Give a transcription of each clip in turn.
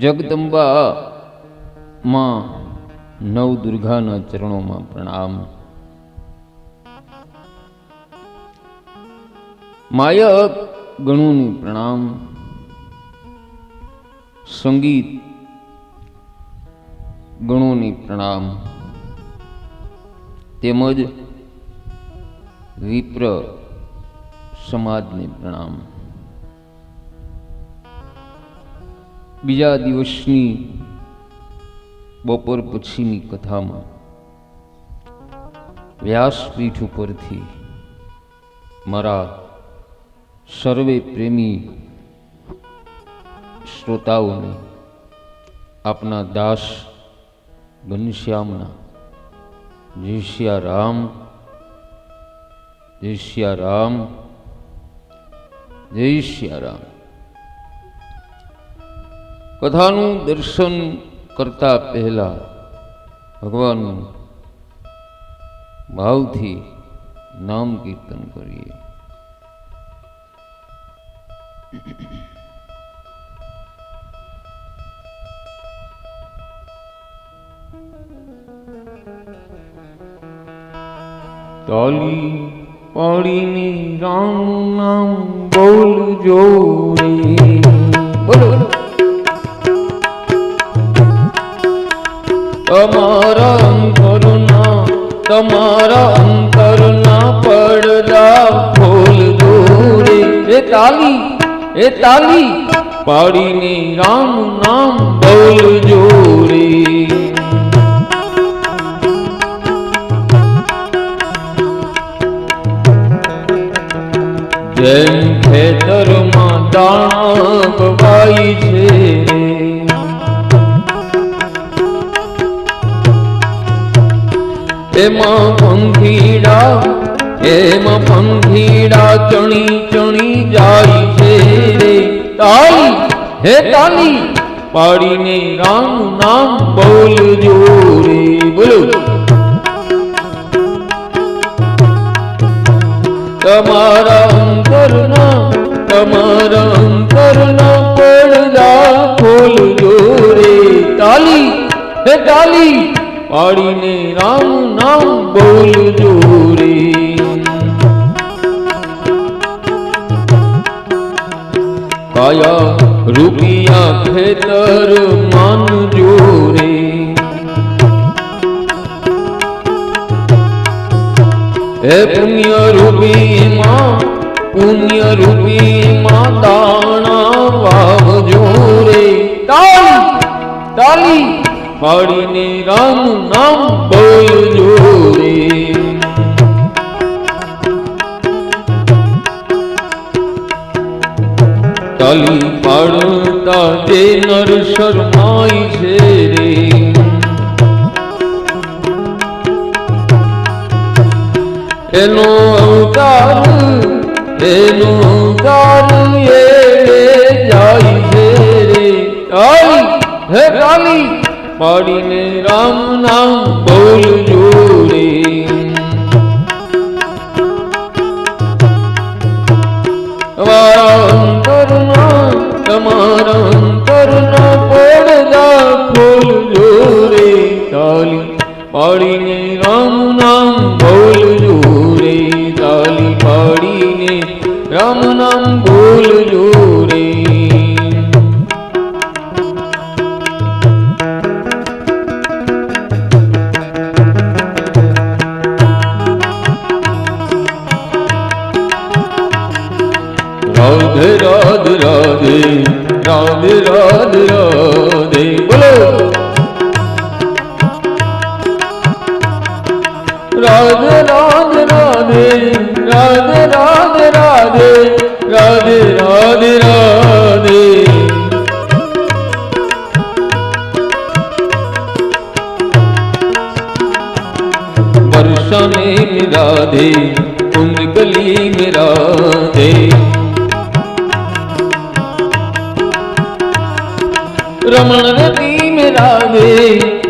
जगदंबा मां नव दुर्गाना चरणों में प्रणाम। माया गणों ने प्रणाम। संगीत गणों ने प्रणाम। तेमज विप्र समाज ने प्रणाम। बीजा दिवसनी बपोर पछीनी कथा में व्यासपीठ उपरथी मारा सर्वे प्रेमी श्रोताओं ने अपना दास घनश्यामना जय सिया राम, जय सिया राम, जय सिया राम। कथानु दर्शन करता पहला भगवान भावथी नाम कीर्तन करिए। ताली पाड़ीनी राम नाम बोल जोड़े, बोलो तमारा अंतरना पड़दा खोल दूरे। ए ताली पाड़ीने राम नाम बोल जोड़े। जैन खेतर में दाणा बवाई छे, एमा पंखीड़ा चणी चणी जाई छे रे। ताली हे ताली पाड़ीने राम नाम बोल जोरे, बोलो तमारा अंतरना पड़दा खोल जोरे। ताली हे ताली पाड़ीने राम नाम बोल जोरे। काया रुपिया खेतर मान जोरे, हे पुण्य रूपी मां दाना वाव जोरे। ताली पाड़ीने राम नाम बोल जोरे। ताली पाड़ता जे नर शरमाई छे रे, एनो अवतार एड़े जाई छे रे। ताली हे ताली पाड़ीने राम नाम बोल जोरे। तमारा अंतरना पड़दा खोल जोरे। ताली पाड़ीने राम नाम बोल जोरे। ताली पाड़ीने राम नाम बोल जोरे। राधे राधे राधे राधे राधे राधे, बोलो राधे राधे राधे राधे राधे राधे राधे राधे राधे। बरसाने में राधे उम्र गली में राधे, रमण रति में राधे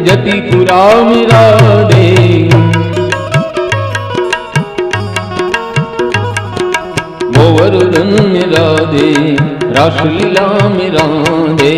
जतिपुरा में राधे। गोवर्धन में राधे रासलीला में राधे।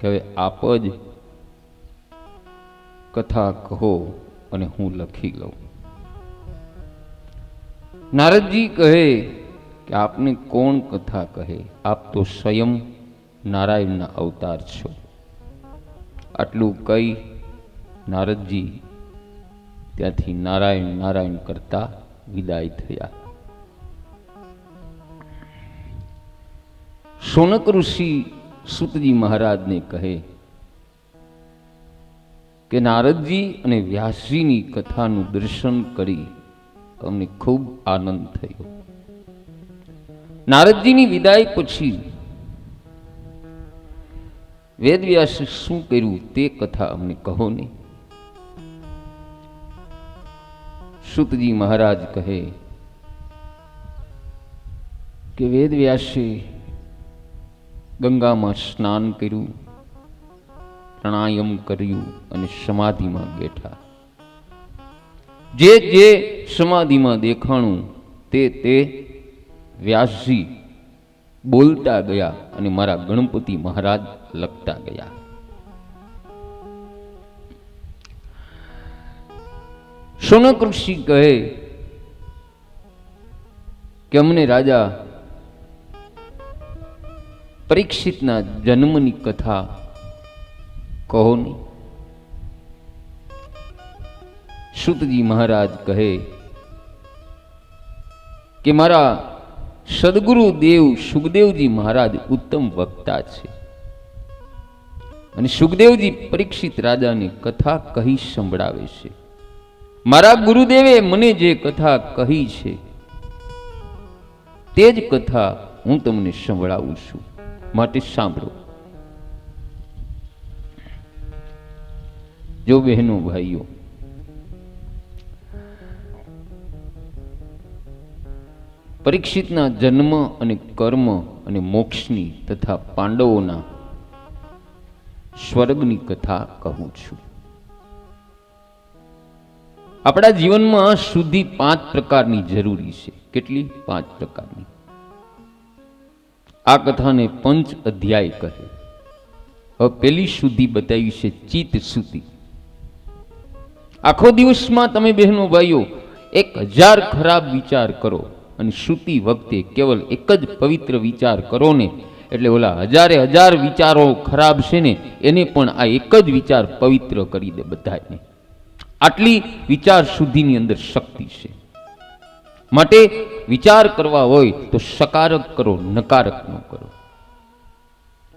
કે હવે આપ જ કથા કહો અને હું લખી લઉં. નારદજી કહે કે આપને કોણ કથા કહે? આપ તો સ્વયં નારાયણના અવતાર છો. આટલું કહી નારદજી ત્યાંથી નારાયણ નારાયણ કરતા વિદાય થયા. શૌનક ઋષિ સૂતજી મહારાજને કહે કે નારદજી અને વ્યાસજીની કથાનું દર્શન કરી અમને ખૂબ આનંદ થયો. નારદજીની વિદાય પછી વેદવ્યાસે શું કર્યું તે કથા અમને કહો ને. સૂતજી મહારાજ કહે કે વેદવ્યાસે ગંગામાં સ્નાન કર્યું, પ્રાણાયામ કર્યું અને સમાધિમાં બેઠા. જે જે સમાધિમાં દેખાણું તે વ્યાસજી બોલતા ગયા અને મારા ગણપતિ મહારાજ લખતા ગયા. શૌનક ઋષિ કહે કે અમને રાજા પરીક્ષિતના જન્મની કથા કહો ને. સૂતજી મહારાજ કહે કે મારા સદગુરુ દેવ સુખદેવજી મહારાજ ઉત્તમ વક્તા છે અને સુખદેવજી પરીક્ષિત રાજાને કથા કહી સંભળાવે છે. મારા ગુરુદેવે મને જે કથા કહી છે તે જ કથા હું તમને સંભળાવું છું, માટે સાંભળો. જો બહેનો ભાઈઓ, પરીક્ષિતના જન્મ અને કર્મ અને મોક્ષની તથા પાંડવોના સ્વર્ગની કથા કહું છું. આપણા જીવનમાં શુદ્ધિ 5 પ્રકારની જરૂરી છે. કેટલી? 5 પ્રકારની. આ કથાને પંચ અધ્યાય કહે. હવે પેલી શુદ્ધિ બતાવી છે ચિત્ત શુદ્ધિ. આખો દિવસમાં તમે બહેનો ભાઈઓ 1000 ખરાબ વિચાર કરો અને સૂતી વખતે કેવલ એક જ પવિત્ર વિચાર કરો ને, એટલે ઓલા 1000 વિચારો ખરાબ છે ને એને પણ આ એક જ વિચાર પવિત્ર કરી દે બધાને. આટલી વિચાર શુદ્ધિની અંદર શક્તિ છે. માટે વિચાર કરવા હોય તો સકારક કરો, નકારક ન કરો.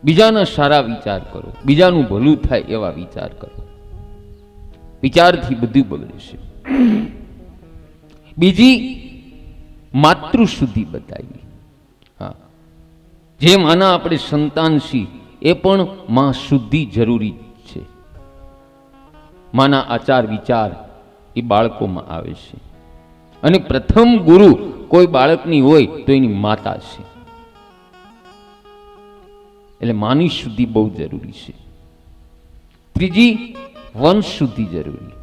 બીજાના સારા વિચાર કરો, બીજાનું ભલું થાય એવા વિચાર કરો. વિચારથી બધું બગડે છે. બીજી માતૃ શુદ્ધિ બતાવી. હા, જે માના આપણે સંતાન છીએ એ પણ માં શુદ્ધિ જરૂરી છે. માના આચાર વિચાર એ બાળકોમાં આવે છે અને પ્રથમ ગુરુ કોઈ બાળકની હોય તો એની માતા છે. એટલે માની શુદ્ધિ બહુ જરૂરી છે. ત્રીજી વંશ શુદ્ધિ જરૂરી.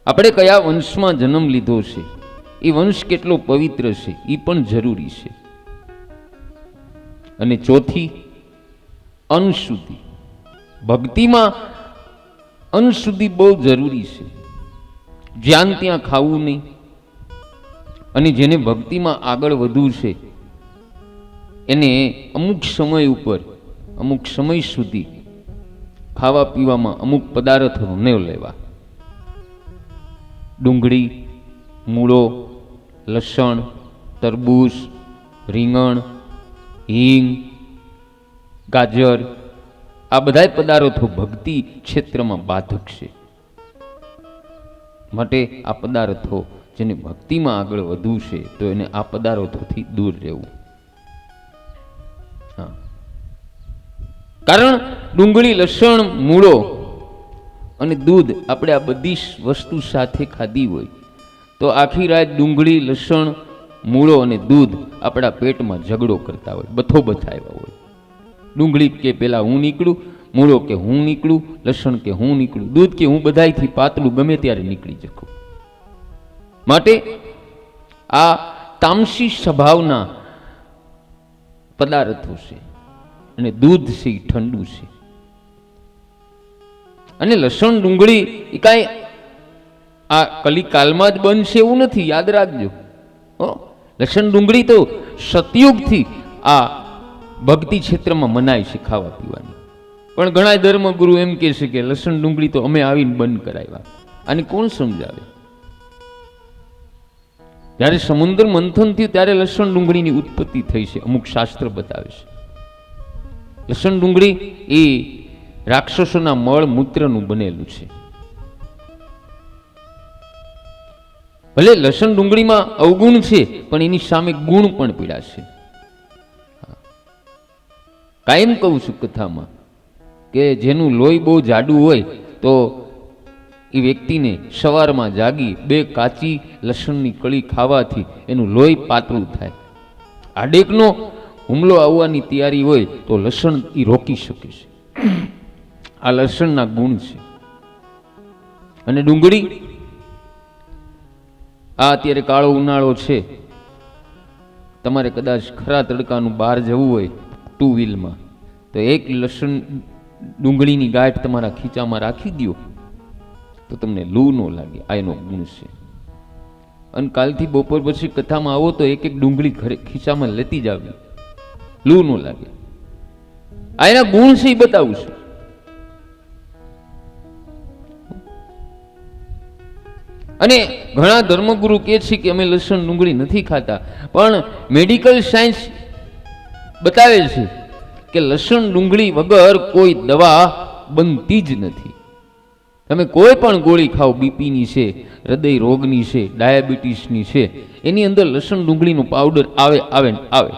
આપણે કયા વંશમાં જન્મ લીધો છે, એ વંશ કેટલો પવિત્ર છે એ પણ જરૂરી છે. અને ચોથી અનશુદ્ધિ. ભક્તિમાં અનશુદ્ધિ બહુ જરૂરી છે. જ્યાં ત્યાં ખાવું નહીં. અને જેને ભક્તિમાં આગળ વધવું છે એને અમુક સમય ઉપર, અમુક સમય સુધી ખાવા પીવામાં અમુક પદાર્થો ન લેવા. ડુંગળી, મૂળો, લસણ, તરબૂચ, રીંગણ, હિંગ, ગાજર, આ બધા પદાર્થો ભક્તિ ક્ષેત્રમાં બાધક છે. માટે આ પદાર્થો જેને ભક્તિમાં આગળ વધવું છે તો એને આ પદાર્થોથી દૂર રહેવું. હા, કારણ ડુંગળી, લસણ, મૂળો અને દૂધ આપણે આ બધી વસ્તુ સાથે ખાધી હોય તો આખી રાત ડુંગળી, લસણ, મૂળો અને દૂધ આપણા પેટમાં ઝઘડો કરતા હોય, બથો બથાવ્યા હોય. ડુંગળી કે પેલા હું નીકળું, મૂળો કે હું નીકળું, લસણ કે હું નીકળું, દૂધ કે હું બધાયથી પાતળું ગમે ત્યારે નીકળી શકું. માટે આ તામસી સ્વભાવના પદાર્થો છે. અને દૂધ છે એ ઠંડુ છે. અને લસણ ડુંગળી એ કાંઈ આ કલિકાલમાં જ બનશે એવું નથી, યાદ રાખજો. લસણ ડુંગળી તો સતયુગથી આ ભક્તિ ક્ષેત્રમાં મનાય છે ખાવા પીવાની. પણ ઘણા ધર્મગુરુ એમ કહે છે કે લસણ ડુંગળી તો અમે આવીને બંધ કરાવ્યા. આને કોણ સમજાવે? જ્યારે સમુદ્ર મંથન થયું ત્યારે લસણ ડુંગળીની ઉત્પત્તિ થઈ છે, અમુક શાસ્ત્ર બતાવે છે. લસણ ડુંગળી એ રાક્ષસોના મળ મૂત્રનું બનેલું છે. ભલે લસણ ડુંગળીમાં અવગુણ છે, પણ એની સામે ગુણ પણ પીડા છે. કાયમ કહું છું કથામાં કે જેનું લોહી બહુ જાડું હોય તો એ વ્યક્તિને સવારમાં જાગી 2 કાચી લસણની કળી ખાવાથી એનું લોહી પાતળું થાય. આડેકનો હુમલો આવવાની તૈયારી હોય તો લસણ એ રોકી શકે છે. આ લસણના ગુણ છે. અને ડુંગળી, આ અત્યારે કાળો ઉનાળો છે, તમારે કદાચ ખરા તડકાનું બહાર જવું હોય 2 વ્હીલમાં તો 1 લસણ ડુંગળીની ગાંઠ તમારા ખીચામાં રાખી દો તો તમને લૂ ન લાગે. આ એનો ગુણ છે. અને કાલથી બપોર પછી કથામાં આવો તો 1 ડુંગળી ખીચામાં લેતી જાવ, લૂ ન લાગે. આ એના ગુણ છે, એ બતાવું છું. અને ઘણા ધર્મગુરુ કહે છે કે અમે લસણ ડુંગળી નથી ખાતા, પણ મેડિકલ સાયન્સ બતાવે છે કે લસણ ડુંગળી વગર કોઈ દવા બનતી જ નથી. તમે કોઈ પણ ગોળી ખાઓ, બીપીની છે, હૃદય રોગની છે, ડાયાબિટીસની છે, એની અંદર લસણ ડુંગળીનો પાવડર આવે.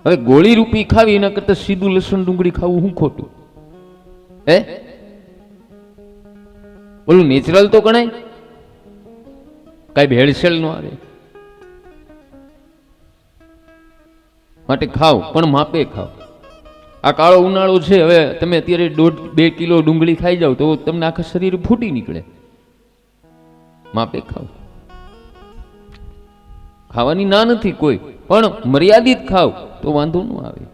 હવે ગોળી રૂપી ખાવી એના કરતા સીધું લસણ ડુંગળી ખાવું શું ખોટું? બોલું નેચરલ તો ગણાય, કઈ ભેળસેળ ન આવે. માટે ખાવ, પણ માપે ખાવ. આ કાળો ઉનાળો છે, હવે તમે અત્યારે 1.5-2 કિલો ડુંગળી ખાઈ જાવ તો તમને આખા શરીર ફૂટી નીકળે. માપે ખાવ. ખાવાની ના નથી કોઈ, પણ મર્યાદિત ખાવ તો વાંધો ન આવે.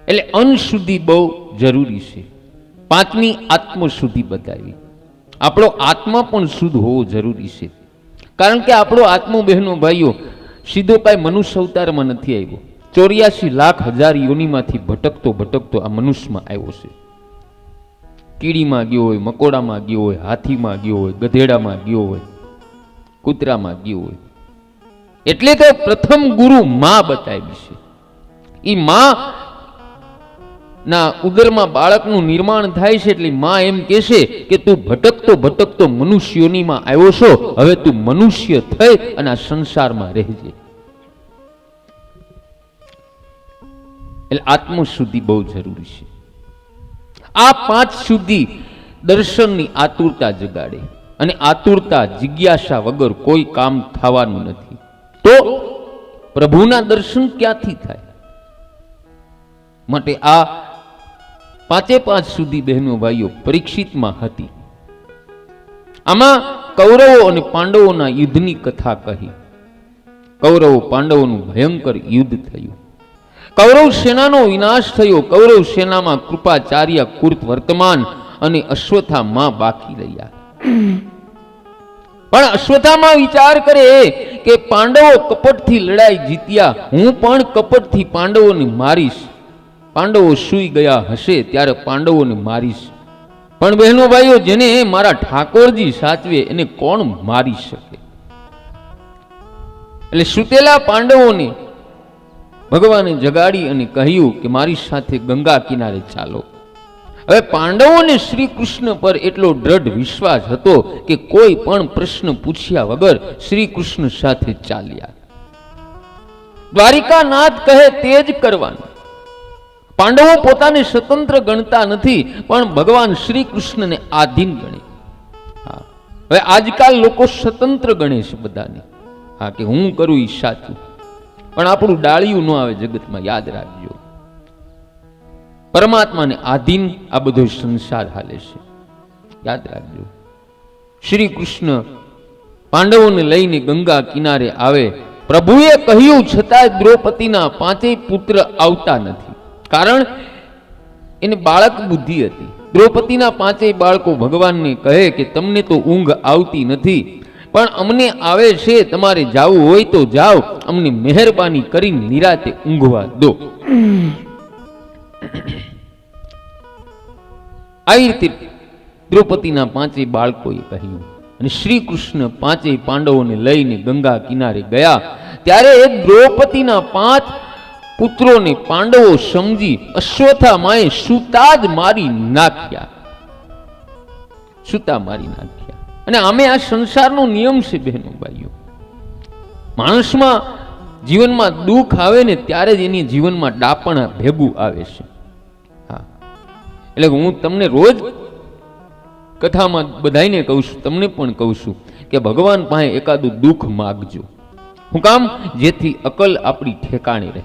એટલે અન્ન શુદ્ધિ બહુ જરૂરી છે. 5મી આત્મ શુદ્ધિ બતાવી. આપણો આત્મા પણ શુદ્ધ હોવો જરૂરી છે. કારણ કે આપણો આત્મો, બહેનો ભાઈઓ, સીધો કાંઈ મનુષ્ય અવતારમાં નથી આવ્યો. 84 લાખ હજાર યોનિમાંથી ભટકતો આ મનુષ્યમાં આવ્યો છે. કીડીમાં ગયો હોય, મકોડામાં ગયો હોય, હાથીમાં ગયો હોય, ગધેડામાં ગયો હોય, કૂતરામાં ગયો હોય. એટલે તો પ્રથમ ગુરુ માં બતાવી છે. એ માં ના ઉદરમાં બાળકનું નિર્માણ થાય છે એટલે માં એમ કહેશે કે તું ભટકતો મનુષ્યોનીમાં આવ્યો છો, હવે તું મનુષ્ય થઈ અને આ સંસારમાં રહેજે. એટલે આત્મશુદ્ધિ બહુ જરૂરી છે. આ 5 શુદ્ધિ દર્શનની આતુરતા જગાડે, અને આતુરતા, જિજ્ઞાસા વગર કોઈ કામ થવાનું નથી. તો પ્રભુના દર્શન ક્યાંથી થાય? માટે આ 5 સુધી બહેનો ભાઈઓ પરીક્ષિતમાં હતી. આમાં કૌરવો અને પાંડવોના યુદ્ધની કથા કહી. કૌરવો પાંડવોનું ભયંકર યુદ્ધ થયું. કૌરવ સેનાનો વિનાશ થયો. કૌરવ સેનામાં કૃપાચાર્ય, કુર્ત વર્તમાન અને અશ્વત્થામા બાકી રહ્યા. પણ અશ્વત્થામા વિચાર કરે કે પાંડવો કપટથી લડાઈ જીત્યા, હું પણ કપટથી પાંડવોને મારીશ. પાંડવો સૂઈ ગયા હશે ત્યારે પાંડવોને મારીશ. પણ બહેનો ભાઈઓ, જેને મારા ઠાકોરજી સાચવે એને કોણ મારી શકે? એટલે સુતેલા પાંડવોને ભગવાને જગાડી અને કહ્યું કે મારી સાથે ગંગા કિનારે ચાલો. હવે પાંડવોને શ્રી કૃષ્ણ પર એટલો દ્રઢ વિશ્વાસ હતો કે કોઈ પણ પ્રશ્ન પૂછ્યા વગર શ્રી કૃષ્ણ સાથે ચાલ્યા. દ્વારિકાનાથ કહે તે જ કરવાનું. પાંડવો પોતાને સ્વતંત્ર ગણતા નથી, પણ ભગવાન શ્રી કૃષ્ણને આધીન ગણે. હવે આજકાલ લોકો સ્વતંત્ર ગણે છે બધાને. હા, કે હું કરું એ સાચું, પણ આપણું ડાળિયું ન આવે જગતમાં, યાદ રાખજો. પરમાત્માને આધીન આ બધો સંસાર હાલે છે, યાદ રાખજો. શ્રી કૃષ્ણ પાંડવોને લઈને ગંગા કિનારે આવે પ્રભુએ કહ્યું છતાં દ્રૌપદીના પાંચેય પુત્ર આવતા નથી, કારણ એને બાળક બુદ્ધિ હતી. દ્રૌપદીના પાંચેય બાળકો ભગવાનને કહે કે તમને તો ઊંઘ આવતી નથી, પણ અમને આવે છે, તમારે જાવું હોય તો જાઓ, અમને મહેરબાની કરીને નિરાતે ઊંઘવા દો. આવી રીતે દ્રૌપદીના પાંચેય બાળકોએ કહ્યું. અને શ્રી કૃષ્ણ પાંચેય પાંડવોને લઈને ગંગા કિનારે ગયા. ત્યારે દ્રૌપદીના 5 પુત્રોને પાંડવો સમજી અશ્વત્થામાએ સૂતા જ મારી નાખ્યા. સૂતા મારી નાખ્યા. અને આમે આ સંસારનો નિયમ છે બહેનો ભાઈઓ. માણસમાં જીવનમાં દુઃખ આવે ને ત્યારે જ એની જીવનમાં ડાપણ ભેગું આવે છે. હા, એટલે હું તમને રોજ કથામાં બધાઈને કહું છું, તમને પણ કહું છું કે ભગવાન પાસે એકાદું દુઃખ માગજો. હું કામ? જેથી અકલ આપણી ઠેકાણે રહે.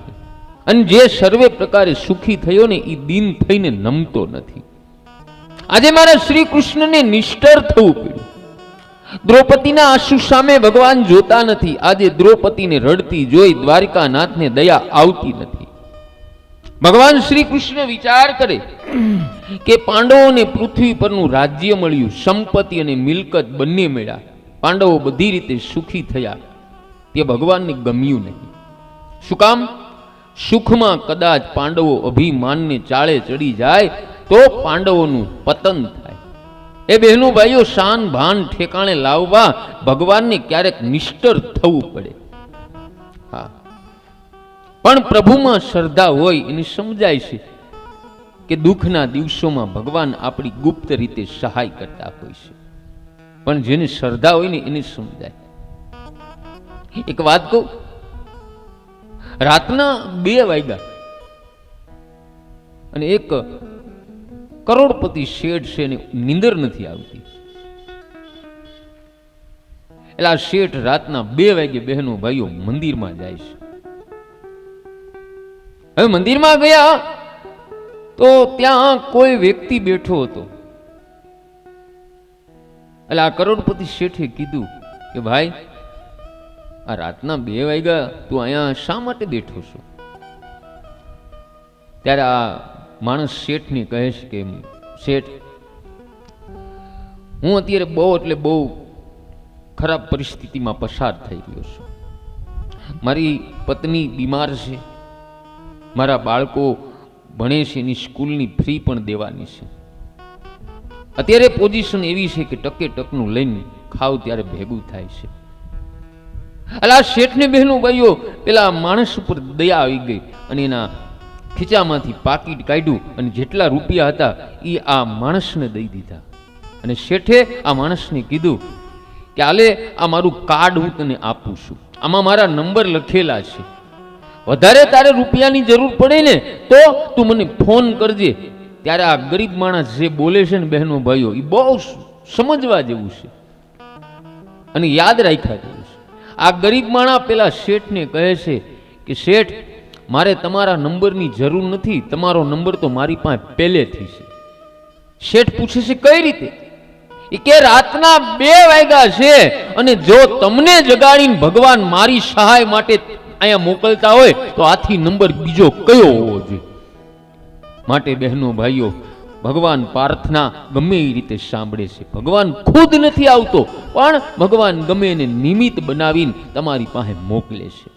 અને જે સર્વે પ્રકારે સુખી થયો ને એ દીન થઈને નમતો નથી. આજે મારા શ્રી કૃષ્ણને નિષ્ઠર થવું પડ્યું. દ્રૌપદીના આંસુ સામે ભગવાન જોતા નથી. આજે દ્રૌપદીને રડતી જોઈ દ્વારિકાનાથને દયા આવતી નથી. ભગવાન શ્રી કૃષ્ણ વિચાર કરે કે પાંડવોને પૃથ્વી પરનું રાજ્ય મળ્યું, સંપત્તિ અને મિલકત બંને મળ્યા, પાંડવો બધી રીતે સુખી થયા. તે ભગવાનને ગમ્યું નહીં. શું કામ? સુખમાં કદાચ પાંડવો અભિમાનને ચાળે ચડી જાય તો પાંડવોનું પતન થાય. એ બહેનો ભાઈઓ, શાન ભાન ઠેકાણે લાવવા ભગવાનને ક્યારેક નિષ્ઠર થવું પડે. હા, પણ પ્રભુમાં શ્રદ્ધા હોય એને સમજાય છે કે દુઃખના દિવસોમાં ભગવાન આપણી ગુપ્ત રીતે સહાય કરતા હોય છે. પણ જેને શ્રદ્ધા હોય ને એને સમજાય. એક વાત કહું, રાતના 2 વાગ્યા અને એક કરોડપતિ શેઠ છે ને નીંદર નથી આવતી. એટલે આ શેઠ રાતના 2 વાગે બહેનો ભાઈઓ મંદિરમાં જાય છે. હવે મંદિરમાં ગયા તો ત્યાં કોઈ વ્યક્તિ બેઠો હતો. એટલે આ કરોડપતિ શેઠે કીધું કે ભાઈ, આ રાતના 2 વાગ્યા તું અહીંયા શા માટે બેઠો છો? ત્યારે આ માણસ શેઠને કહે છે કે શેઠ, હું અત્યારે બહુ એટલે બહુ ખરાબ પરિસ્થિતિમાં પસાર થઈ રહ્યો છું. મારી પત્ની બીમાર છે, મારા બાળકો ભણે છે, એની સ્કૂલની ફી પણ દેવાની છે. અત્યારે પોઝિશન એવી છે કે ટકે ટકનું લઈને ખાવ ત્યારે ભેગું થાય છે. એટલે આ શેઠને બહેનો ભાઈઓ પેલા માણસ ઉપર દયા આવી ગઈ અને એના ખીચામાંથી પાકીટ કાઢ્યું અને જેટલા રૂપિયા હતા એ આ માણસને દઈ દીધા. અને શેઠે આ માણસને કીધું કે આલે, આ મારું કાર્ડ હું તને આપું છું, આમાં મારા નંબર લખેલા છે, વધારે તારે રૂપિયાની જરૂર પડે ને તો તું મને ફોન કરજે. ત્યારે આ ગરીબ માણસ જે બોલે છે ને બહેનો ભાઈઓ, એ બહુ સમજવા જેવું છે અને યાદ રાખ્યા જેવું છે. આ ગરીબ માણસ પેલા શેઠને કહે છે કે શેઠ, મારે તમારા નંબરની જરૂર નથી, તમારો નંબર તો મારી પાસે પહેલેથી છે. શેઠ પૂછે છે કઈ રીતે? એ કે રાતના 2 વાગ્યા છે અને જો તમને જગાડીને ભગવાન મારી સહાય માટે અહીંયા મોકલતા હોય તો આથી નંબર બીજો કયો હોવો જોઈએ? માટે બહેનો ભાઈઓ, ભગવાન પ્રાર્થના ગમે એ રીતે સાંભળે છે. ભગવાન ખુદ નથી આવતો, પણ ભગવાન ગમે એને નિમિત્ત બનાવીને તમારી પાસે મોકલે છે.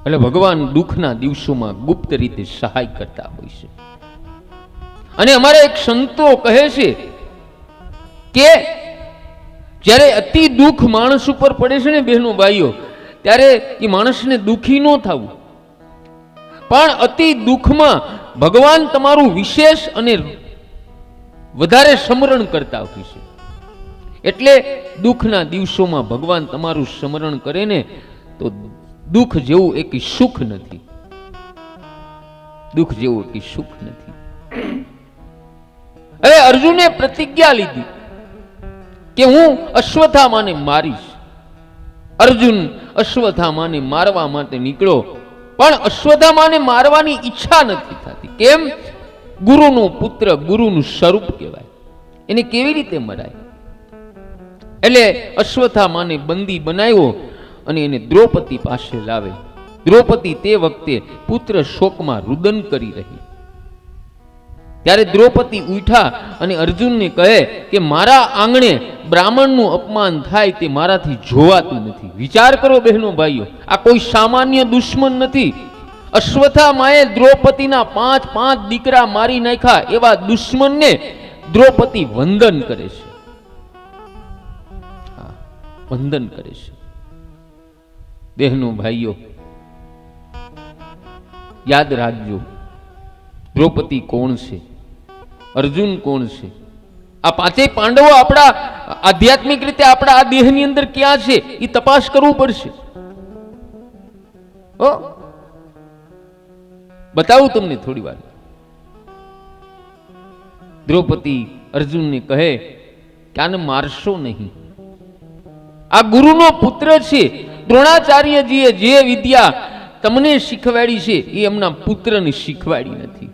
એટલે ભગવાન દુઃખના દિવસોમાં ગુપ્ત રીતે સહાય કરતા હોય છે. અને અમારા એક સંતો કહે છે કે જ્યારે અતિ દુઃખ માણસ ઉપર પડે છે ને બહેનો ભાઈઓ, ત્યારે એ માણસને દુઃખી ન થવું, પણ અતિ દુઃખમાં ભગવાન તમારું વિશેષ અને વધારે સ્મરણ કરતા હોય છે. એટલે દુઃખના દિવસોમાં ભગવાન તમારું સ્મરણ કરે ને તો દુઃખ જેવું એક સુખ નથી. દુઃખ જેવું એક સુખ નથી. હવે અર્જુને પ્રતિજ્ઞા લીધી કે હું અશ્વત્થામાને મારીશ. અર્જુન અશ્વત્થામાને મારવા માટે નીકળ્યો, પણ અશ્વત્થામાને મારવાની ઈચ્છા નથી થતી. કેમ? ગુરુનો પુત્ર ગુરુનું સ્વરૂપ કહેવાય, એને કેવી રીતે મરાય? એટલે અશ્વત્થામાને બંદી બનાવ્યો અને એને દ્રૌપદી પાસે લાવે. દ્રૌપદી તે વખતે પુત્ર શોકમાં રુદન કરી રહી. ત્યારે દ્રૌપદી ઉઠા અને અર્જુનને કહે કે મારા આંગણે બ્રાહ્મણનું અપમાન થાય તે મારાથી જોવાતું નથી. વિચાર કરો બહેનો ભાઈઓ, આ કોઈ સામાન્ય દુશ્મન નથી. અશ્વત્થામાએ દ્રૌપદીના 5 દીકરા મારી નાખ્યા એવા દુશ્મનને દ્રૌપદી વંદન કરે છે. વંદન કરે છે. બહેનો ભાઈઓ, યાદ રાખજો, દ્રૌપદી કોણ છે, અર્જુન કોણ છે, આ પાંચેય પાંડવો આપણા આધ્યાત્મિક રીતે આપણા આ દેહની અંદર ક્યાં છે એ તપાસ કરવું પડશે. બતાવું તમને થોડી વાર. દ્રૌપદી અર્જુનને કહે કે આને મારશો નહીં, આ ગુરુનો પુત્ર છે. દ્રોણાચાર્યજીએ જે વિદ્યા તમને શીખવાડી છે એ એમના પુત્રને શીખવાડી નથી.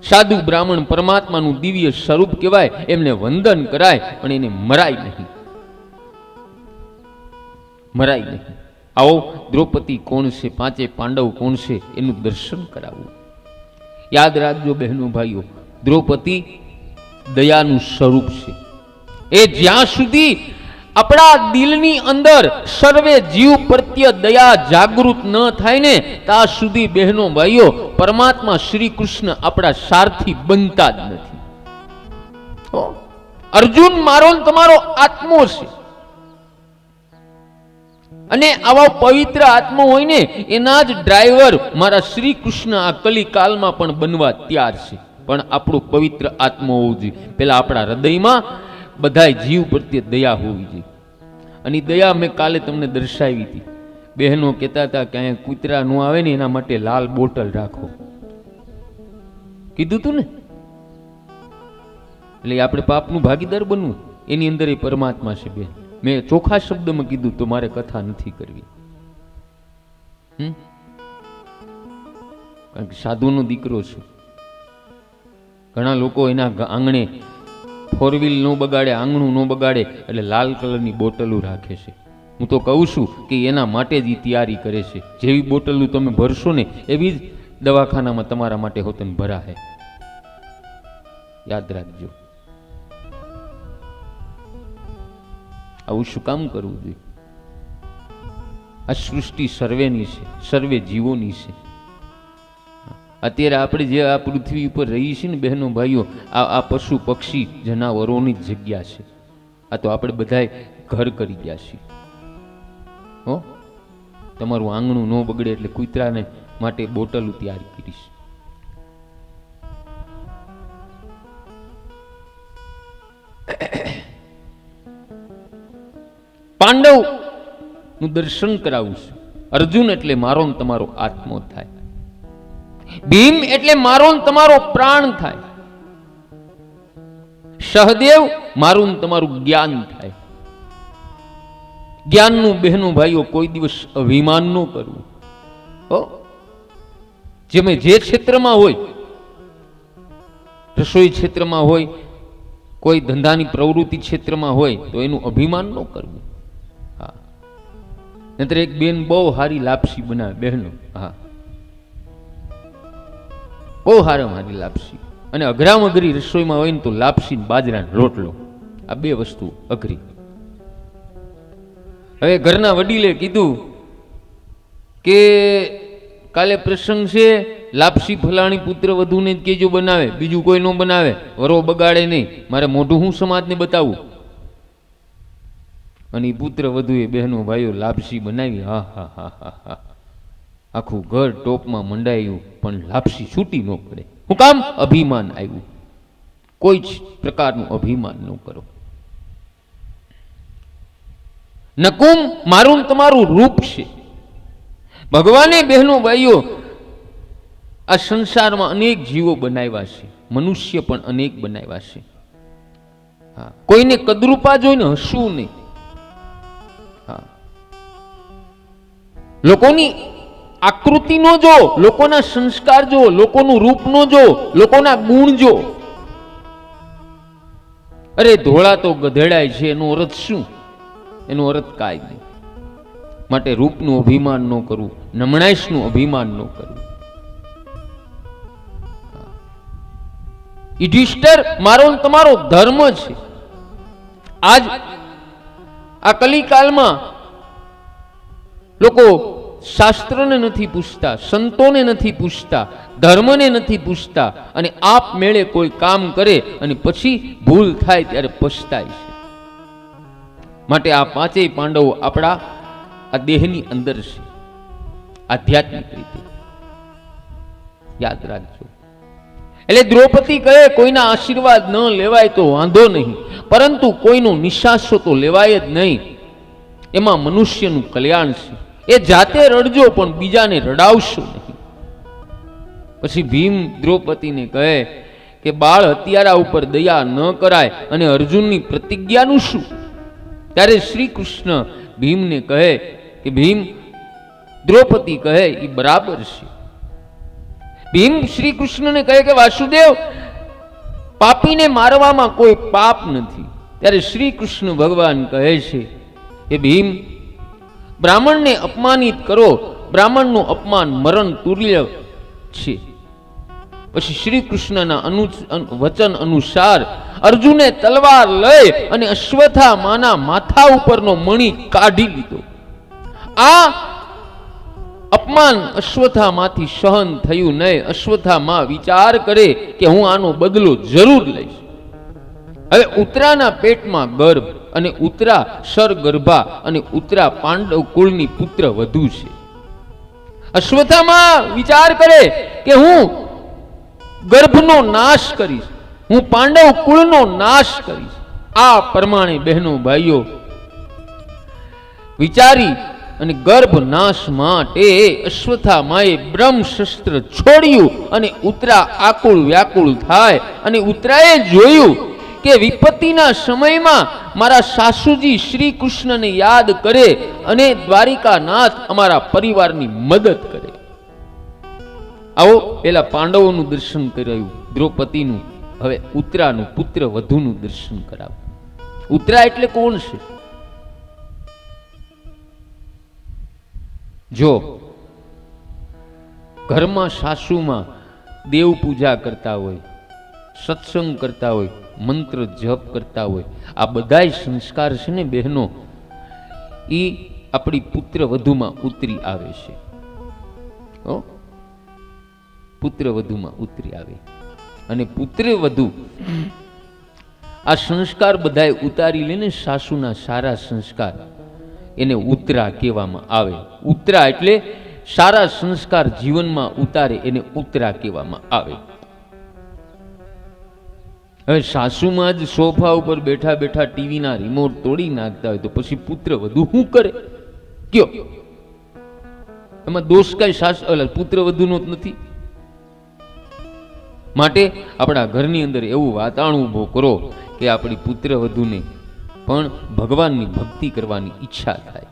સાધુ બ્રાહ્મણ પરમાત્માનું દિવ્ય સ્વરૂપ કહેવાય, એમને વંદન કરાય પણ એને મરાય નહીં, મરાય નહીં. આવો દ્રૌપદી કોણ છે, પાંચે પાંડવ કોણ છે એનું દર્શન કરાવવું. યાદ રાખજો બહેનો ભાઈઓ, દ્રૌપદી દયાનું સ્વરૂપ છે. એ જ્યાં સુધી આપણા દિલની અંદર સર્વે જીવ પ્રત્યે દયા જાગૃત ન થાય ને ત્યાં સુધી બહેનો ભાઈઓ પરમાત્મા શ્રી કૃષ્ણ આપણા સારથી બનતા જ નથી. અર્જુન મારો તમારો આત્મો છે અને આવા પવિત્ર આત્મા હોય ને એના જ ડ્રાઈવર મારા શ્રી કૃષ્ણ આ કલિકાલમાં પણ બનવા તૈયાર છે. પણ આપણું પવિત્ર આત્મો હોવું જોઈએ. પેલા આપણા હૃદયમાં બધા જીવ પ્રત્યે દયા હોવી જોઈએ. અને દયા મેં કાલે તમને દર્શાવી હતી. બહેનો કહેતા હતા કે અહીંયા કૂતરા ન આવે ને એના માટે લાલ બોટલ રાખો, કીધું તું ને. એટલે આપણે પાપનું ભાગીદાર બનવું, એની અંદર એ પરમાત્મા છે. બેન મેં ચોખ્ખા શબ્દમાં કીધું તો મારે કથા નથી કરવી. કારણ કે સાધુનો દીકરો છું. ઘણા લોકો એના આંગણે ફોર વ્હીલ નો બગાડે, આંગણું નો બગાડે એટલે લાલ કલરની બોટલો રાખે છે. હું તો કહું છું કે એના માટે જ તૈયારી કરે છે. જેવી બોટલો તમે ભરશો ને એવી જ દવાખાનામાં તમારા માટે હોતન ભરાશે. યાદ રાખજો. આવું શું કામ કરવું જોઈએ? આ સૃષ્ટિ સર્વેની છે, સર્વે જીવોની છે. અત્યારે આપણે જે આ પૃથ્વી ઉપર રહી છીએ ને બહેનો ભાઈઓ, આ પશુ પક્ષી જનાવરોની જ જગ્યા છે. આ તો આપણે બધાય ઘર કરી ગયા છીએ. હો, તમારું આંગણું ન બગડે એટલે કૂતરાને માટે બોટલ તૈયાર કરીશ. પાંડવ નું દર્શન કરાવું છું. અર્જુન એટલે મારો ને તમારો આત્મો થાય. ભીમ એટલે મારો ને તમારો પ્રાણ થાય. સહદેવ મારું ને તમારું જ્ઞાન થાય. જ્ઞાનનું બહેનો ભાઈઓ કોઈ દિવસ અભિમાન ન કરવું. જેમે જે ક્ષેત્રમાં હોય, રસોઈ ક્ષેત્રમાં હોય, કોઈ ધંધાની પ્રવૃત્તિ ક્ષેત્રમાં હોય તો એનું અભિમાન ન કરવું. હા, નહીતર એક બેન બહુ સારી લાપસી બનાવે બહેનો. હા, બહુ હારી લાપસી. અને અઘરામ અઘરી રસોઈમાં હોય ને તો લાપસી ને બાજરાનો રોટલો, આ બે વસ્તુ અઘરી. હવે ઘરના વડીલે કીધું કે કાલે પ્રસંગ છે, લાપસી ફલાણી પુત્ર વધુને જ કેજો બનાવે, બીજું કોઈ ન બનાવે, વરો બગાડે નહીં. મારે મોઢું હું સમાજને બતાવું. અને એ પુત્ર વધુએ બહેનો ભાઈઓ લાપસી બનાવી. હા હા હા હા હા, આખું ઘર ટોપમાં મંડાયું પણ લાપસી છૂટી ન પડે. હું કામ? અભિમાન આવ્યું. કોઈ જ પ્રકારનું અભિમાન ન કરો. નકુમ મારું તમારું રૂપ છે. ભગવાને બહેનો ભાઈઓ આ સંસારમાં અનેક જીવો બનાવ્યા છે, મનુષ્ય પણ અનેક બનાવ્યા છે. હા, કોઈને કદરૂપા જોઈને હસવું નહીં. હા, લોકોની આકૃતિ નો જો, લોકોના સંસ્કાર જો, લોકોનું રૂપ નો જો, લોકોના ગુણ જો. અરે ધોળા તો ગધેડાય છે, એનો અર્થ શું? એનો અર્થ કાંઈ નહીં. માટે રૂપનું અભિમાન ન કરવું, નમણાઈશનું અભિમાન ન કરવું. યુધિષ્ઠિર મારો તમારો ધર્મ છે. આજ આ કલિકાલમાં લોકો શાસ્ત્રને નથી પૂછતા, સંતોને નથી પૂછતા, ધર્મને નથી પૂછતા, અને આપ મેળે કોઈ કામ કરે અને પછી ભૂલ થાય ત્યારે પછતાય છે. માટે આ પાંચેય પાંડવો આપણા આ દેહની અંદર છે, આધ્યાત્મિક રીતે યાદ રાખજો. એટલે દ્રૌપદી કહે કોઈના આશીર્વાદ ન લેવાય તો વાંધો નહીં, પરંતુ કોઈનો નિશાસો તો લેવાય જ નહીં. એમાં મનુષ્યનું કલ્યાણ છે. એ જાતે રડજો પણ બીજાને રડાવશો નહીં. પછી ભીમ દ્રૌપદીને કહે કે બાળ હત્યારા ઉપર દયા ન કરાય અને અર્જુનની પ્રતિજ્ઞાનું શું? ત્યારે શ્રી કૃષ્ણ ભીમને કહે કે ભીમ, દ્રૌપદી કહે એ બરાબર છે. ભીમ શ્રી કૃષ્ણને કહે કે વાસુદેવ, પાપીને મારવામાં કોઈ પાપ નથી. ત્યારે શ્રી કૃષ્ણ ભગવાન કહે છે કે ભીમ, બ્રાહ્મણને અપમાનિત કરો, બ્રાહ્મણનું અપમાન મરણ તુલ્ય છે. પછી શ્રી કૃષ્ણના વચન અનુસાર અર્જુને તલવાર લઈ અને અશ્વત્થામાના માથા ઉપરનો મણી કાઢી લીધો. આ અપમાન અશ્વત્થામાંથી સહન થયું નહીં. અશ્વત્થામા વિચાર કરે કે હું આનો બદલો જરૂર લઈશ. હવે ઉત્તરાના પેટમાં ગર્ભ, અને ઉત્તરા સરગર્ભા, અને ઉત્તરા પાંડવ કુળની પુત્ર વધુ છે. અશ્વત્થામા વિચાર કરે કે હું ગર્ભનો નાશ કરીશ, હું પાંડવ કુળનો નાશ કરીશ. આ પ્રમાણે બહેનો ભાઈઓ વિચારી અને ગર્ભ નાશ માટે અશ્વત્થામાએ બ્રહ્મ શસ્ત્ર છોડ્યું અને ઉત્તરા આકુળ વ્યાકુળ થાય. અને ઉત્તરાએ જોયું કે વિપત્તિના સમયમાં મારા સાસુજી શ્રી કૃષ્ણને યાદ કરે અને દ્વારિકાનાથ અમારા પરિવારની મદદ કરે. આવો પેલા પાંડવોનું દર્શન કરાયું, દ્રૌપદીનું. હવે ઉત્તરાનું પુત્ર વધુનું દર્શન કરાવ. ઉત્તરા એટલે કોણ છે? જો ઘરમાં સાસુમાં દેવ પૂજા કરતા હોય, સત્સંગ કરતા હોય, મંત્ર જપ કરતા હોય, આ બધાય સંસ્કાર છે ને બહેનો, એ આપણી પુત્ર વધુમાં ઉતરી આવે છે. પુત્ર વધુમાં ઉતરી આવે. અને પુત્ર વધુ આ સંસ્કાર બધાય ઉતારી લઈને સાસુના સારા સંસ્કાર, એને ઉત્તરા કહેવામાં આવે. ઉત્તરા એટલે સારા સંસ્કાર જીવનમાં ઉતારે એને ઉત્તરા કહેવામાં આવે. હવે સાસુમાં જ સોફા ઉપર બેઠા બેઠા ટીવીના રિમોટ તોડી નાખતા હોય તો પછી પુત્ર વધુ શું કરે? કયો એમાં દોષ કઈ પુત્ર વધુનો જ નથી. માટે આપણા ઘરની અંદર એવું વાતાવરણ ઊભો કરો કે આપણી પુત્ર વધુને પણ ભગવાનની ભક્તિ કરવાની ઈચ્છા થાય.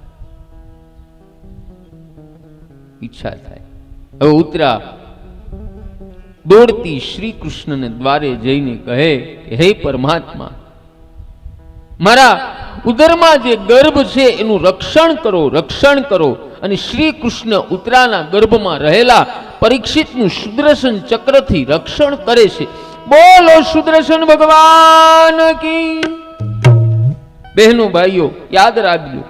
હવે ઉત્તરા દોડતી શ્રી કૃષ્ણને દ્વારે જઈને કહે કે હે પરમાત્મા, મારા ઉદરમાં જે ગર્ભ છે એનું રક્ષણ કરો, રક્ષણ કરો. અને શ્રી કૃષ્ણ ઉત્તરાના ગર્ભમાં રહેલા પરીક્ષિતનું સુદર્શન ચક્રથી રક્ષણ કરે છે. બોલો સુદર્શન ભગવાન કી. બહેનો ભાઈઓ યાદ રાખજો,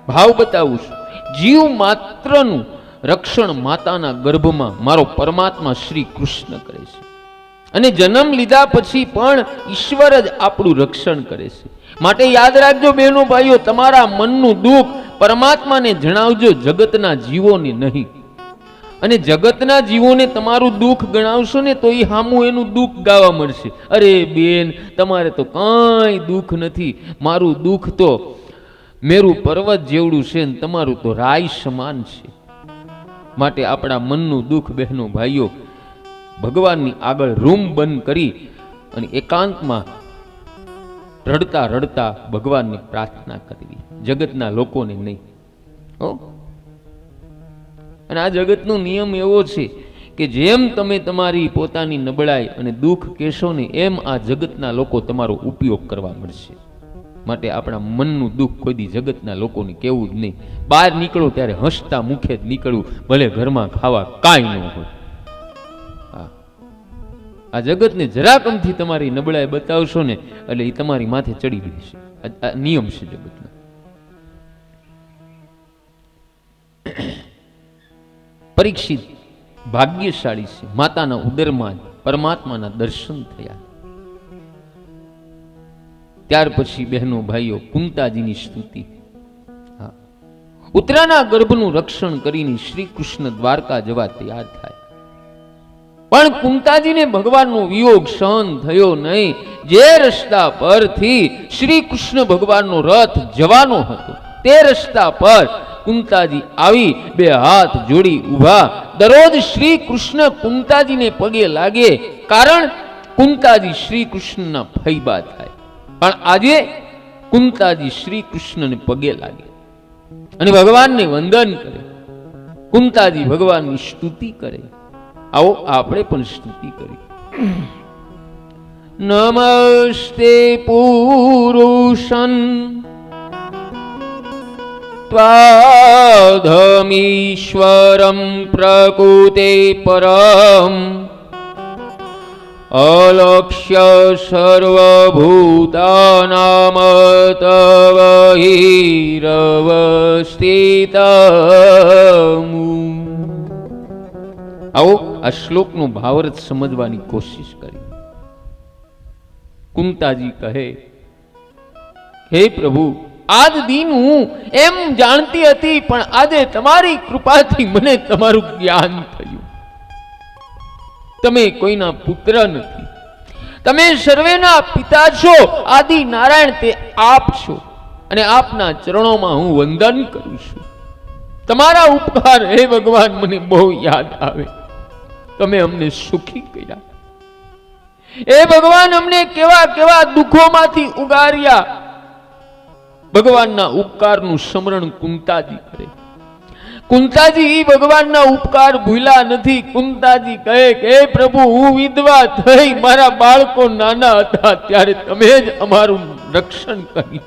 ભાવ બતાવું છું. જીવ માત્રનું રક્ષણ માતાના ગર્ભમાં મારો પરમાત્મા શ્રી કૃષ્ણ કરે છે. અને જન્મ લીધા પછી પણ ઈશ્વર જ આપણું રક્ષણ કરે છે. માટે યાદ રાખજો બહેનો ભાઈઓ, તમારા મનનું દુઃખ પરમાત્માને જણાવજો, જગતના જીવોને નહીં. અને જગતના જીવોને તમારું દુઃખ ગણાવશો ને તો એ સામું એનું દુઃખ ગાવા મળશે. અરે બેન, તમારે તો કાંઈ દુઃખ નથી, મારું દુઃખ તો મેરુ પર્વત જેવડું છે ને તમારું તો રાય સમાન છે. માટે આપણા મનનું દુઃખ બહેનો ભાઈઓ ભગવાનની આગળ રૂમ બંધ કરી અને એકાંતમાં રડતા રડતા ભગવાનની પ્રાર્થના કરવી, જગતના લોકોને નહીં. અને આ જગતનો નિયમ એવો છે કે જેમ તમે તમારી પોતાની નબળાઈ અને દુઃખ કહેશો ને એમ આ જગતના લોકો તમારો ઉપયોગ કરવા મળશે. માટે આપણા મનનું દુઃખ કોઈ દી જગતના લોકોને કેવું જ નહીં. બહાર નીકળો ત્યારે હસતા મુખે જ નીકળવું, ભલે ઘરમાં ખાવા કાંઈ ન હોય. આ જગતને જરાક અમથી તમારી નબળાઈ બતાવશો ને એટલે એ તમારી માથે ચડી રહેશે. આ નિયમ છે જગતનો. પરીક્ષિત ભાગ્યશાળી છે. માતાના ઉદરમાં પરમાત્માના દર્શન થયા. ત્યાર પછી બહેનો ભાઈઓ કુંતાજીની સ્તુતિ. ઉત્તરાના ગર્ભનું રક્ષણ કરીને શ્રી કૃષ્ણ દ્વારકા જવા તૈયાર થાય. પણ કુંતાજીને ભગવાનનો વિયોગ સહન થયો નહીં. જે રસ્તા પરથી શ્રી કૃષ્ણ ભગવાનનો રથ જવાનો હતો તે રસ્તા પર કુંતાજી આવી બે હાથ જોડી ઊભા. દરરોજ શ્રી કૃષ્ણ કુંતાજીને પગે લાગે, કારણ કુંતાજી શ્રી કૃષ્ણના ફૈબા થાય. પણ આજે કુંતાજી શ્રી કૃષ્ણને પગે લાગે અને ભગવાનને વંદન કરે. કુંતાજી ભગવાનની સ્તુતિ કરે. આવો આપણે પણ સ્તુતિ કરી. નમસ્તે પુરુષન ત્વાધમીશ્વરમ પ્રકૃતે પરમ અલક્ષ્ય સર્વભૂતાનામ તવ હિરવસ્થિતમ. આવો આ શ્લોકનો ભાવાર્થ સમજવાની કોશિશ કરી. કુંતાજી કહે, હે પ્રભુ, આજ દિન હું એમ જાણતી હતી, પણ આજે તમારી કૃપાથી મને તમારું જ્ઞાન થયું. તમે કોઈના પુત્ર નથી, તમે સર્વેના પિતા છો. આદિ નારાયણ તે આપ છો અને આપના ચરણોમાં હું વંદન કરું છું. તમારા ઉપકાર હે ભગવાન મને બહુ યાદ આવે. તમે અમને સુખી કર્યા. એ ભગવાન અમને કેવા કેવા દુઃખોમાંથી ઉગાર્યા. ભગવાનના ઉપકારનું સ્મરણ કુંતાજી કરે. કુંતાજી ભગવાનના ઉપકાર ભૂલ્યા નથી. કુંતાજી કહે કે હે પ્રભુ, હું વિધવા થઈ, મારા બાળકો નાના હતા ત્યારે તમે જ અમારું રક્ષણ કર્યું.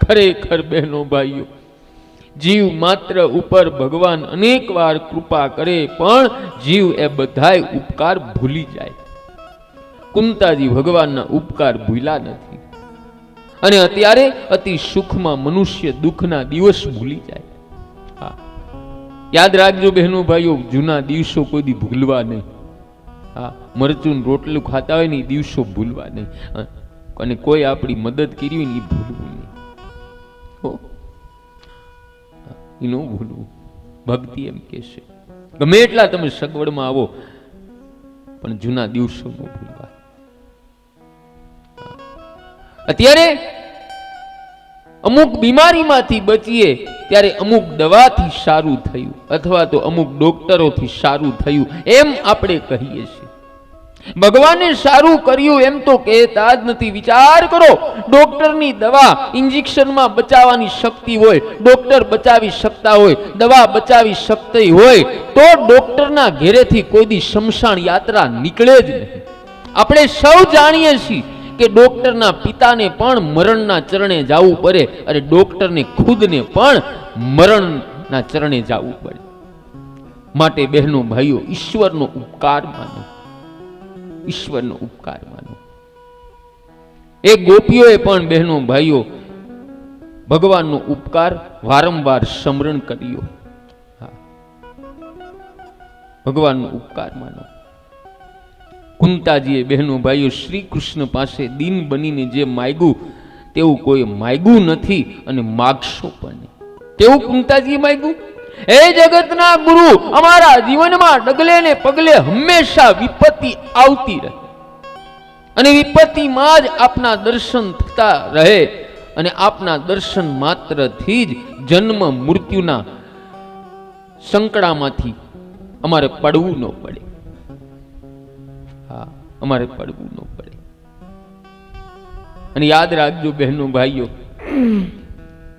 ખરેખર બહેનો ભાઈઓ, જીવ માત્ર ઉપર ભગવાન અનેક વાર કૃપા કરે, પણ જીવ એ બધાય ઉપકાર ભૂલી જાય. કુંતાજી ભગવાનના ઉપકાર ભૂલ્યા નથી અને અત્યારે અતિ સુખમાં મનુષ્ય દુઃખના દિવસ ભૂલી જાય. યાદ રાખજો બહેનો ભાઈઓ, જૂના દિવસો કોઈ દી ભૂલવા નહીં. મરચું રોટલું ખાતા હોય ને એ દિવસો ભૂલવા નહીં, અને કોઈ આપણી મદદ કરી હોય ને એ ભૂલવું નહીં. એનું ભૂલવું. ભક્તિ એમ કહેશે, ગમે એટલા તમે સગવડમાં આવો પણ જૂના દિવસો ન ભૂલવા. અત્યારે અમુક બીમારીમાંથી બચીએ ત્યારે અમુક દવાથી સારું થયું, અથવા તો અમુક ડોક્ટરોથી સારું થયું એમ આપણે કહીએ છીએ. ભગવાને સારું કર્યું એમ તો કહેતા જ નથી. વિચાર કરો, ડોક્ટરની દવા ઇન્જેક્શનમાં બચાવવાની શક્તિ હોય, ડોક્ટર બચાવી શકતા હોય, દવા બચાવી શકતી હોય, તો ડોક્ટરના ઘેરેથી કોઈ દી શમશાન યાત્રા નીકળે જ નહીં. આપણે સૌ જાણીએ છીએ કે ડોક્ટરના પિતાને પણ મરણના ચરણે જવું પડે, અને ડોક્ટરને ખુદને પણ મરણના ચરણે જવું પડે. માટે બહેનો ભાઈઓ, ઈશ્વરનો ઉપકાર માનો, ઈશ્વરનો ઉપકાર માનો. એ ગોપીઓએ પણ બહેનો ભાઈઓ ભગવાનનો ઉપકાર વારંવાર સ્મરણ કર્યો. ભગવાનનો ઉપકાર માનો. કુંતાજીએ બહેનો ભાઈઓ શ્રી કૃષ્ણ પાસે દીન બનીને જે માગ્યું તેવું કોઈ માગ્યું નથી અને માગશો પણ નહીં. કેવું કુંતાજીએ માગ્યું? હે જગતના ગુરુ, અમારા જીવનમાં ડગલે ને પગલે હંમેશા વિપત્તિ આવતી રહે, અને વિપત્તિમાં જ આપના દર્શન થતા રહે, અને આપના દર્શન માત્રથી જ જન્મ મૃત્યુના સંકળામાંથી અમારે પડવું ન પડે. અમારે પડવું ન પડે. અને યાદ રાખજો બહેનો ભાઈઓ,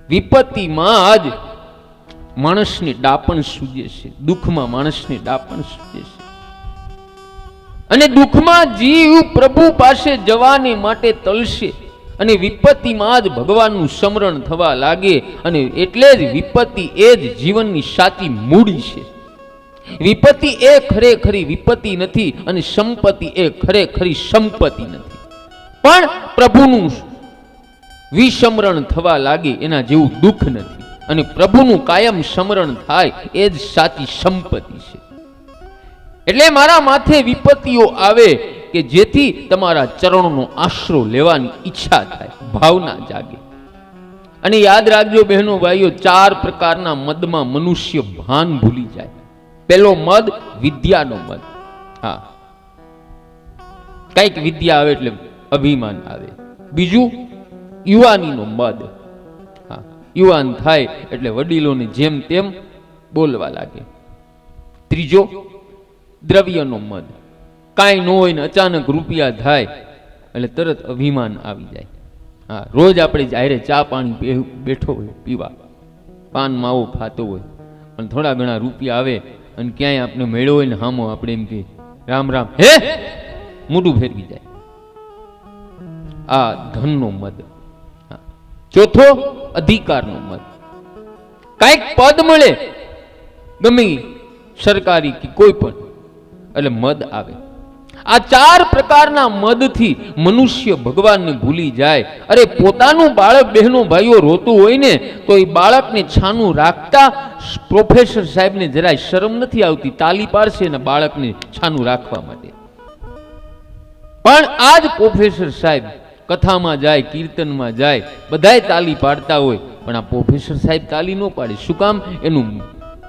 વિપત્તિમાં જ માણસની ડાપણ સૂજે છે, દુઃખમાં માણસની ડાપણ સૂજે છે. અને દુઃખમાં જીવ પ્રભુ પાસે જવાને માટે તલશે અને વિપત્તિમાં જ ભગવાનનું સ્મરણ થવા લાગે. અને એટલે જ વિપત્તિ એ જ જીવનની સાચી મૂડી છે. વિપત્તિ એ ખરેખરી વિપત્તિ નથી અને સંપત્તિ એ ખરેખરી સંપત્તિ નથી. પણ પ્રભુનું વિસ્મરણ થવા લાગે એના જેવું દુઃખ નથી. અને પ્રભુનું કાયમ સ્મરણ થાય એ જ સાચી સંપત્તિ છે. એટલે મારા માથે વિપત્તિઓ આવે કે જેથી તમારા ચરણોનો આશરો લેવાની ઈચ્છા થાય, ભાવના જાગે. અને યાદ રાખજો બહેનો ભાઈઓ, 4 પ્રકારના મદમાં મનુષ્ય ભાન ભૂલી જાય. પેલો મદ વિદ્યાનો મદ. હા, કઈક વિદ્યા આવે એટલે અભિમાન આવે. બીજું યુવાનીનો મદ. હા, યુવાન થાય એટલે વડીલોને જેમ તેમ બોલવા લાગે. ત્રીજો દ્રવ્યનો મદ. કાંઈ ન હોય ને અચાનક રૂપિયા થાય એટલે તરત અભિમાન આવી જાય. હા, રોજ આપણે જાહેર ચા પાણી બેઠો હોય પીવા, પાન માવો ખાતો હોય, પણ થોડા ઘણા રૂપિયા આવે અને ક્યાંય આપણે મેળ્યો હોય ને હામો આપણે એમ કે રામ રામ, હે મોઢું ફેરવી જાય. આ ધનનો મદ. ચોથો અધિકારનો મદ. કઈક પદ મળે, ગમે સરકારી કે કોઈ પણ, એટલે મદ આવે. આ 4 પ્રકારના મદથી મનુષ્ય ભગવાનને ભૂલી જાય. અરે પોતાનું બાળક બહેનો ભાઈઓ રોતું હોય ને તો એ બાળકને છાનું રાખતા પ્રોફેસર સાહેબને જરાય શરમ નથી આવતી, તાલી પાડશે ને બાળકને છાનું રાખવા માટે. પણ આ જ પ્રોફેસર સાહેબ કથામાં જાય, કીર્તનમાં જાય, બધાય તાલી પાડતા હોય, પણ આ પ્રોફેસર સાહેબ તાલી ન પાડે. શું કામ? એનું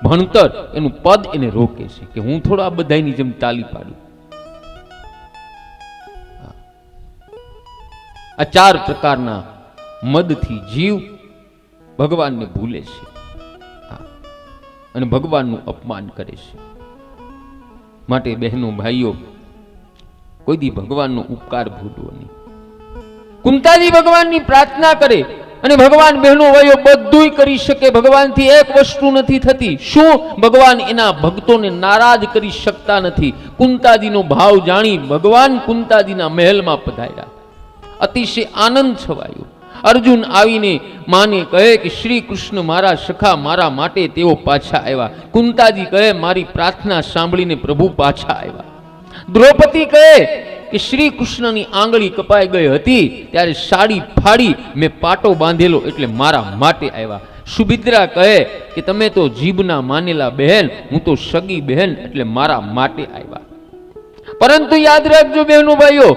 ભણતર, એનું પદ એને રોકે છે કે હું થોડો આ બધાની જેમ તાલી પાડું. આ 4 પ્રકારના મદથી જીવ ભગવાનને ભૂલે છે અને ભગવાનનું અપમાન કરે છે. માટે બહેનો ભાઈઓ, કોઈ દી ભગવાનનો ઉપકાર ભૂલવો નહીં. કુંતાજી ભગવાનની પ્રાર્થના કરે અને ભગવાન બહેનો ભાઈઓ બધું કરી શકે. ભગવાનથી એક વસ્તુ નથી થતી. શું? ભગવાન એના ભક્તોને નારાજ કરી શકતા નથી. કુંતાજીનો ભાવ જાણી ભગવાન કુંતાજીના મહેલમાં પધાર્યા. અતિશય આનંદ છવાયો. અર્જુન આવીને માને કહે કે શ્રી કૃષ્ણ મારા સખા, મારા માટે તેઓ પાછા આવ્યા. કુંતાજી કહે મારી પ્રાર્થના સાંભળીને પ્રભુ પાછા આવ્યા. દ્રૌપદી કહે કે શ્રી કૃષ્ણની આંગળી કપાઈ ગઈ હતી ત્યારે સાડી ફાડી મેં પાટો બાંધેલો એટલે મારા માટે આવ્યા. સુભદ્રા કહે કે તમે તો જીભના માનેલા બહેન, હું તો સગી બહેન એટલે મારા માટે આવ્યા. પરંતુ યાદ રાખજો બહેનો ભાઈઓ,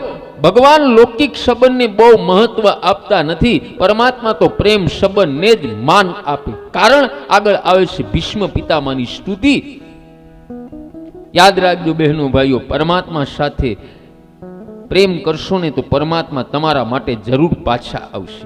ભગવાન લૌકિક સંબંધને બહુ મહત્વ આપતા નથી. પરમાત્મા તો પ્રેમ સંબંધને જ માન આપે. કારણ આગળ આવે છે ભીષ્મ પિતામહની સ્તુતિ. યાદ રાખજો બહેનો ભાઈઓ, પરમાત્મા સાથે પ્રેમ કરશો ને તો પરમાત્મા તમારા માટે જરૂર પાછા આવશે.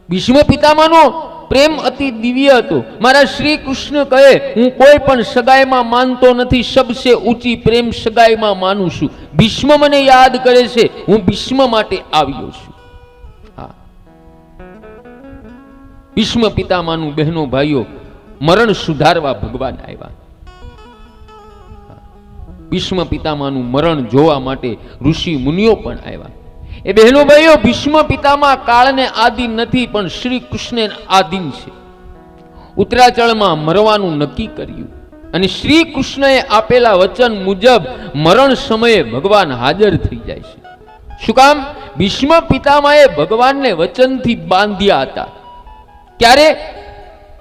ભીષ્મ પિતામહનો પ્રેમ અતિ દિવ્ય હતો. મારા શ્રી કૃષ્ણ કહે હું કોઈ પણ સગાઈમાં માનતો નથી, સબસે ઊંચી પ્રેમ સગાઈમાં માનું છું. ભીષ્મ મને યાદ કરે છે, હું ભીષ્મ માટે આવ્યો છું. ભીષ્મ પિતામહનું બહેનો ભાઈઓ મરણ સુધારવા ભગવાન આવ્યા. ભીષ્મ પિતામહનું મરણ જોવા માટે ઋષિ મુનિઓ પણ આવ્યા. એ બહેનો ભાઈઓ, ભીષ્મ પિતામહ કાળને આધીન નથી પણ શ્રી કૃષ્ણને આધીન છે. ઉત્તરાચળમાં મરવાનું નક્કી કર્યું અને શ્રી કૃષ્ણએ આપેલા વચન મુજબ મરણ સમયે ભગવાન હાજર થઈ જાય છે. શું કામ? ભીષ્મ પિતામહે ભગવાનને વચનથી બાંધ્યા હતા. ત્યારે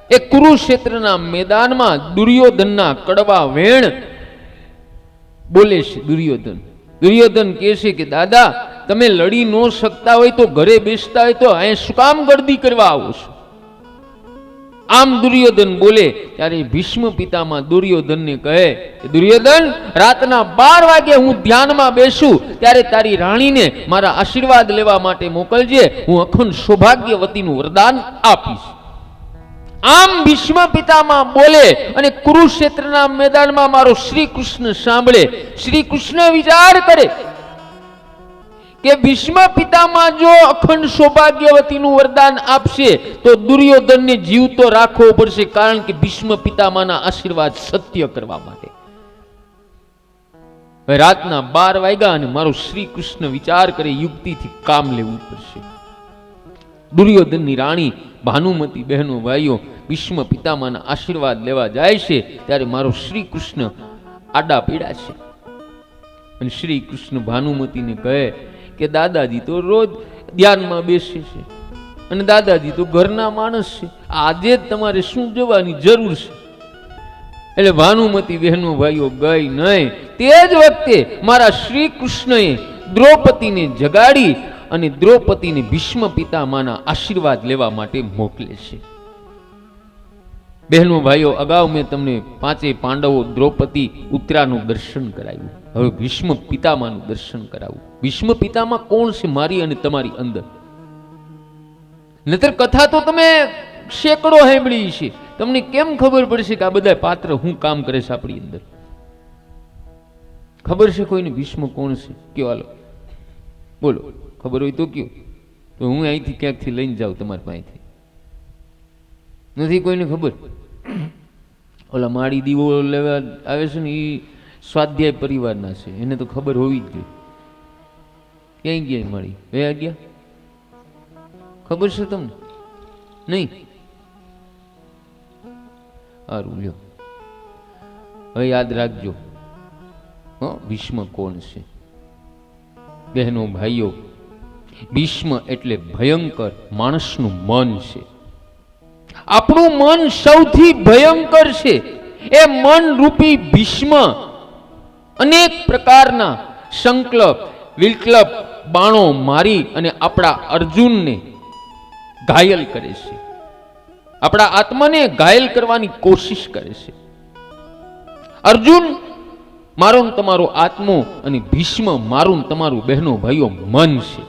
એ કુરુક્ષેત્રના મેદાનમાં દુર્યોધનના કડવા વેણ બોલે છે. દુર્યોધન કહે છે કે દાદા, તમે લડી ન શકતા હોય તો ઘરે બેસતા હોય તો અહીં શું કામ ગર્દી કરવા આવો છો? આમ દુર્યોધન બોલે ત્યારે ભીષ્મ પિતામહ દુર્યોધનને કહે કે દુર્યોધન, રાતના 12 વાગે હું ધ્યાનમાં બેસું ત્યારે તારી રાણીને મારા આશીર્વાદ લેવા માટે મોકલજે, હું અખંડ સૌભાગ્યવતીનું વરદાન આપીશ. આમ ભીષ્મ પિતામહ બોલે અને કુરુક્ષેત્રના મેદાનમાં મારો શ્રી કૃષ્ણ સાંભળે. શ્રી કૃષ્ણ વિચાર કરે કે ભીષ્મ પિતામાં જો અખંડ સૌભાગ્યવતીનું વરદાન આપશે તો દુર્યોધનને જીવતો રાખવો પડશે, કારણ કે ભીષ્મ પિતામાના આશીર્વાદ સત્ય કરવા માટે. રાતના 12 વાગ્યા અને મારો શ્રી કૃષ્ણ વિચાર કરે યુક્તિથી કામ લેવું પડશે. દુર્યોધનની રાણી ભાનુમતી બહેનો ભાઈઓ ભીષ્મ પિતામાના આશીર્વાદ લેવા જાય છે ત્યારે મારો શ્રી કૃષ્ણ આડા પીડા છે અને શ્રી કૃષ્ણ ભાનુમતીને કહે કે દાદાજી તો રોજ ધ્યાનમાં બેસે છે અને દાદાજી તો ઘરના માણસ છે, આજે જ તમારે શું જવાની જરૂર છે? એટલે ભાનુમતી બહેનો ભાઈઓ ગઈ નહીં. તે જ વખતે મારા શ્રી કૃષ્ણએ દ્રૌપદીને જગાડી અને દ્રૌપદીને ભીષ્મ પિતામાના આશીર્વાદ લેવા માટે મોકલે છે. બહેનો ભાઈઓ, અગાઉ મેં તમને 5 પાંડવો દ્રૌપદી ઉત્તરાનું દર્શન કરાવ્યું. હવે ભીષ્મ પિતામાનું દર્શન કરાવું. ભીષ્મ પિતામા કોણ છે મારી અને તમારી અંદર? નતર કથા તો તમે સેંકડો સાંભળી છે, તમને કેમ ખબર પડશે કે આ બધા પાત્ર શું કામ કરે છે આપણી અંદર? ખબર છે કોઈને ભીષ્મ કોણ છે? કયો હાલો બોલો, ખબર હોય તો કયો, તો હું અહીંથી ક્યાંકથી લઈને જાઉં તમારી પાસેથી. નથી કોઈને ખબર? ઓલા માળી દીવો લેવા આવે છે ને એ સ્વાધ્યાય પરિવારના છે, એને તો ખબર હોવી જ જોઈએ. ક્યાંય ગયા માળી? વયા ગયા? ખબર છે તમને? નહીં? સારું લ્યો, હવે યાદ રાખજો ભીષ્મ કોણ છે. બહેનો ભાઈઓ, ભીષ્મ એટલે ભયંકર માણસનું મન છે. આપણું મન સૌથી ભયંકર છે. એ મન રૂપી ભીષ્મ અનેક પ્રકારના સંકલ્પ વિકલ્પ બાણો મારી અને આપણા અર્જુનને ઘાયલ કરે છે, આપણા આત્માને ઘાયલ કરવાની કોશિશ કરે છે. અર્જુન મારો ને તમારો આત્મો અને ભીષ્મ મારું ને તમારું બહેનો ભાઈઓ મન છે.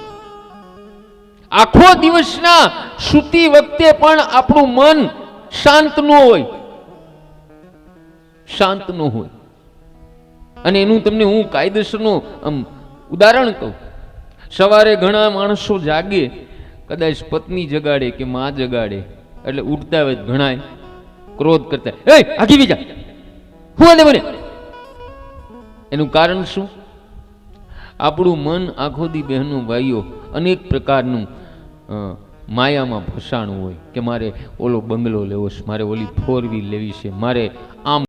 આખો દિવસના સૂતી વખતે પણ આપણું મન શાંત ન હોય, શાંત ન હોય. અને એનું તમને હું કાયદેસરનું ઉદાહરણ કહું. સવારે ઘણા માણસો જાગે, કદાચ પત્ની જગાડે કે માં જગાડે એટલે ઉઠતા હોય ઘણા ક્રોધ કરતા, એ આગી બીજા હું આને મને. એનું કારણ શું? આપણું મન આખો દી બહેનો ભાઈઓ અનેક પ્રકારનું માયામાં ફસાણું હોય કે મારે ઓલો બંગલો લેવો છે, મારે ઓલી 4 વ્હીલ લેવી છે, મારે આમ